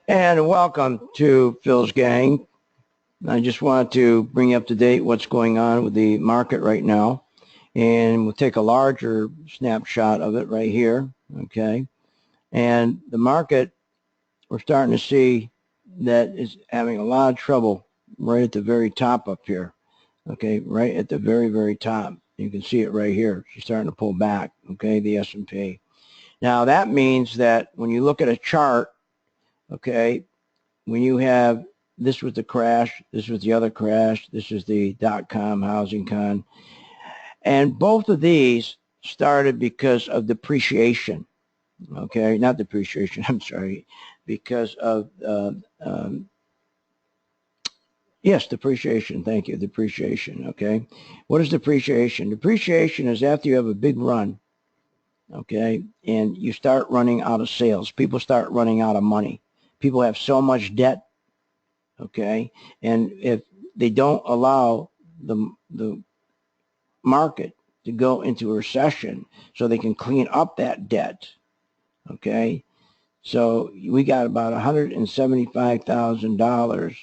And welcome to Phil's Gang. I just wanted to bring you up to date what's going on with the market right now. And we'll take a larger snapshot of it right here. Okay. And the market, we're starting to see that is having a lot of trouble right at the very top up here. Okay. Right at the very, very top. You can see it right here. She's starting to pull back. Okay. The S&P. Now that means that when you look at a chart, okay, when you have this was the crash, this was the other crash, this is the dot-com housing con, and both of these started because of depreciation. Okay, not depreciation. I'm sorry, because of yes, depreciation. Thank you, depreciation. Okay, what is depreciation? Depreciation is after you have a big run. Okay, and you start running out of sales. People start running out of money. People have so much debt. Okay, and if they don't allow the market to go into a recession so they can clean up that debt, okay, so we got about $175,000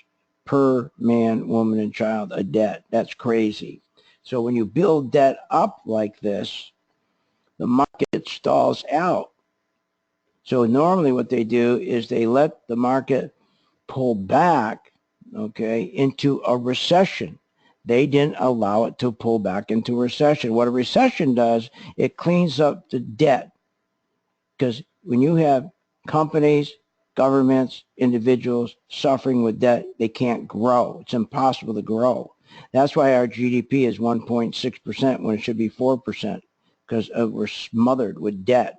per man, woman, and child a debt. That's crazy. So when you build debt up like this, the market stalls out. So normally what they do is they let the market pull back, okay, into a recession. They didn't allow it to pull back into a recession. What a recession does, it cleans up the debt. Because when you have companies, governments, individuals suffering with debt, they can't grow. It's impossible to grow. That's why our GDP is 1.6% when it should be 4%, because we're smothered with debt.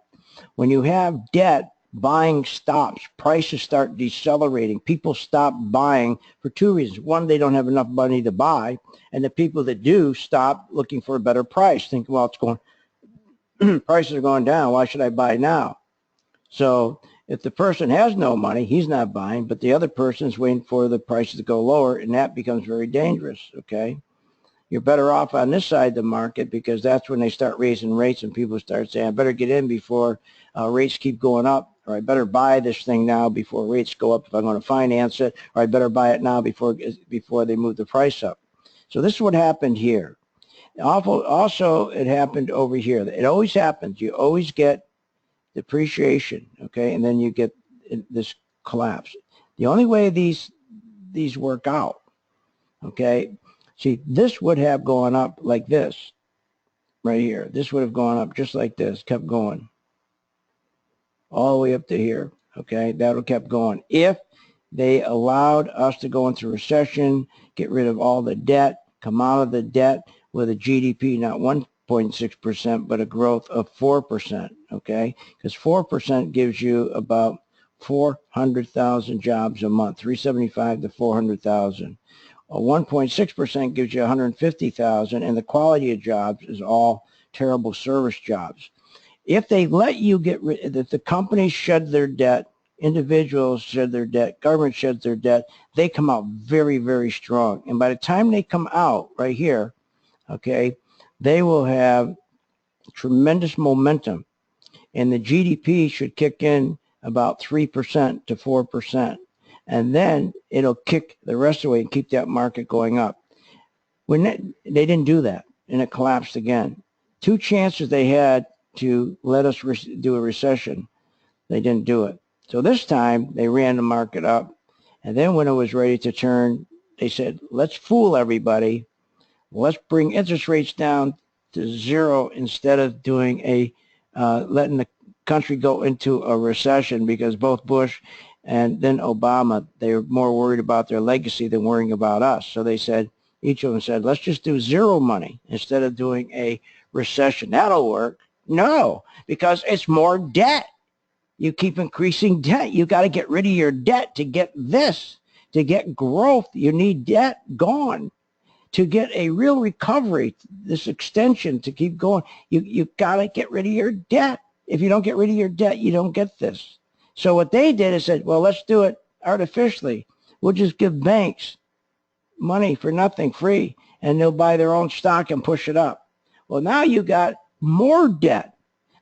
When you have debt, buying stops. Prices start decelerating. People stop buying for two reasons. One, they don't have enough money to buy. And the people that do stop looking for a better price. Think, well, it's going, prices are going down. Why should I buy now? So if the person has no money, he's not buying, but the other person is waiting for the prices to go lower, and that becomes very dangerous, okay? You're better off on this side of the market because that's when they start raising rates and people start saying, I better get in before rates keep going up, or I better buy this thing now before rates go up if I'm going to finance it, or I better buy it now before they move the price up. So this is what happened here. Also, it happened over here. It always happens. You always get depreciation, okay, and then you get this collapse. The only way these work out, okay, see, this would have gone up like this right here. This would have gone up just like this, kept going all the way up to here, okay? That would have kept going. If they allowed us to go into recession, get rid of all the debt, come out of the debt with a GDP not 1.6%, but a growth of 4%, okay? Because 4% gives you about 400,000 jobs a month, 375 to 400,000. 1.6% gives you 150,000, and the quality of jobs is all terrible service jobs. If they let you get rid, if the companies shed their debt, individuals shed their debt, government sheds their debt, they come out very, very strong. And by the time they come out right here, okay, they will have tremendous momentum. And the GDP should kick in about 3% to 4%. And then it'll kick the rest of the way and keep that market going up. When they didn't do that, and it collapsed again. Two chances they had to let us do a recession. They didn't do it. So this time, they ran the market up. And then when it was ready to turn, they said, let's fool everybody. Let's bring interest rates down to zero instead of doing letting the country go into a recession, because both Bush and then Obama, they were more worried about their legacy than worrying about us. So they said, each of them said, let's just do zero money instead of doing a recession. That'll work. No, because it's more debt. You keep increasing debt. You got to get rid of your debt to get this. To get growth, you need debt gone. To get a real recovery, this extension to keep going, you got to get rid of your debt. If you don't get rid of your debt, you don't get this. So what they did is said, well, let's do it artificially. We'll just give banks money for nothing, free, and they'll buy their own stock and push it up. Well, now you got more debt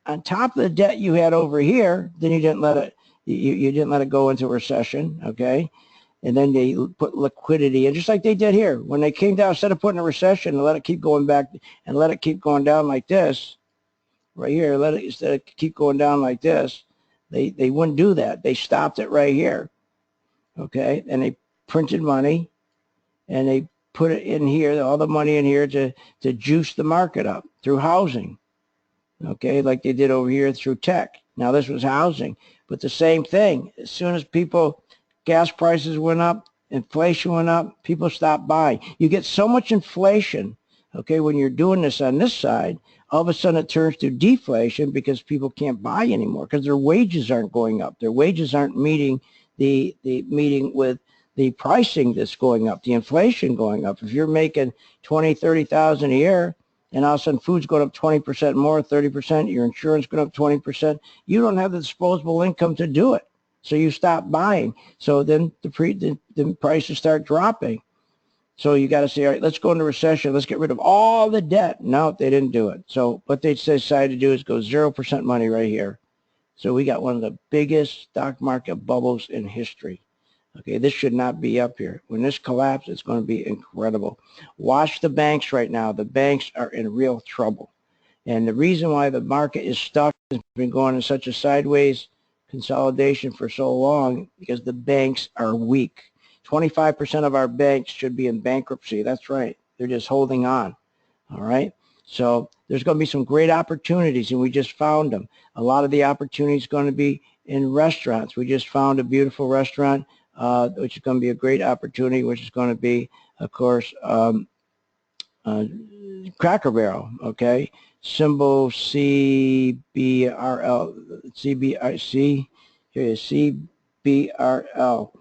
on top of the debt you had over here. Then you didn't let it. You didn't let it go into recession, okay? And then they put liquidity, and just like they did here, when they came down, instead of putting a recession and let it keep going back and let it keep going down like this, right here, let it instead of keep going down like this, they wouldn't do that. They stopped it right here, okay? And they printed money, and they put it in here, all the money in here to juice the market up through housing, okay, like they did over here through tech. Now this was housing, but the same thing. As soon as gas prices went up, inflation went up, people stopped buying. You get so much inflation, okay, when you're doing this on this side, all of a sudden it turns to deflation because people can't buy anymore because their wages aren't going up. Their wages aren't meeting the meeting with the pricing that's going up, the inflation going up. If you're making 20, 30,000 a year, and all of a sudden food's going up 20% more, 30%, your insurance going up 20%, you don't have the disposable income to do it. So you stop buying. So then the prices start dropping. So you got to say, all right, let's go into recession. Let's get rid of all the debt. No, they didn't do it. So what they decided to do is go 0% money right here. So we got one of the biggest stock market bubbles in history. Okay, this should not be up here. When this collapses, it's going to be incredible. Watch the banks right now. The banks are in real trouble. And the reason why the market is stuck has been going in such a sideways consolidation for so long because the banks are weak. 25% of our banks should be in bankruptcy. That's right. They're just holding on. All right. So there's going to be some great opportunities, and we just found them. A lot of the opportunities going to be in restaurants. We just found a beautiful restaurant, which is going to be a great opportunity, which is going to be, of course, Cracker Barrel, okay? Symbol CBRL, CBRC, here is CBRL.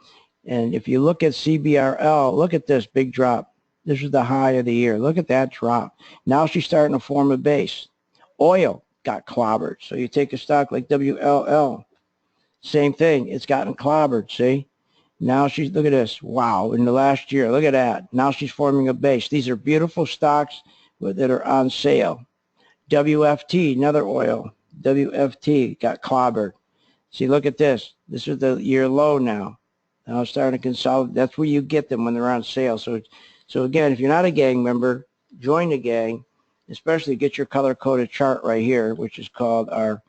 And if you look at CBRL, look at this big drop. This is the high of the year. Look at that drop. Now she's starting to form a base. Oil got clobbered. So you take a stock like WLL, same thing. It's gotten clobbered, see? Now she's, look at this. Wow, in the last year, look at that. Now she's forming a base. These are beautiful stocks that are on sale. WFT, another oil. WFT got clobbered. See, look at this. This is the year low now. Now it's starting to consolidate. That's where you get them when they're on sale. So again, if you're not a gang member, join the gang. Especially get your color-coded chart right here, which is called our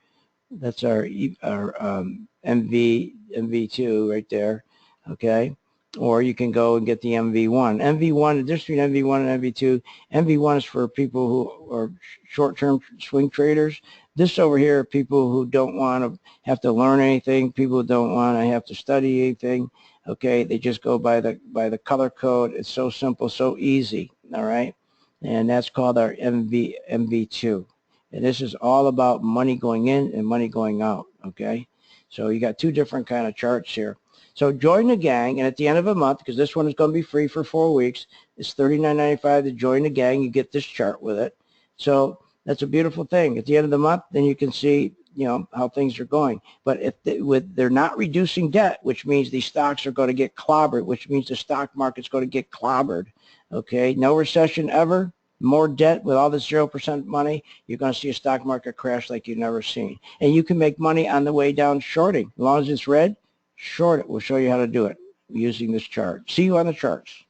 MV2 right there. Okay, or you can go and get the MV1. MV1, the difference between MV1 and MV2, MV1 is for people who are short-term swing traders. This over here are people who don't want to have to learn anything, people who don't want to have to study anything. Okay, they just go by the color code. It's so simple, so easy, all right? And that's called our MV2. And this is all about money going in and money going out, okay? So you got two different kind of charts here. So join the gang, and at the end of a month, because this one is going to be free for 4 weeks, it's $39.95 to join the gang. You get this chart with it. So that's a beautiful thing. At the end of the month, then you can see, you know, how things are going. But if they're not reducing debt, which means these stocks are going to get clobbered, which means the stock market's going to get clobbered. Okay, no recession ever. More debt with all this 0% money, you're going to see a stock market crash like you've never seen. And you can make money on the way down shorting. As long as it's red, short it. We'll show you how to do it using this chart. See you on the charts.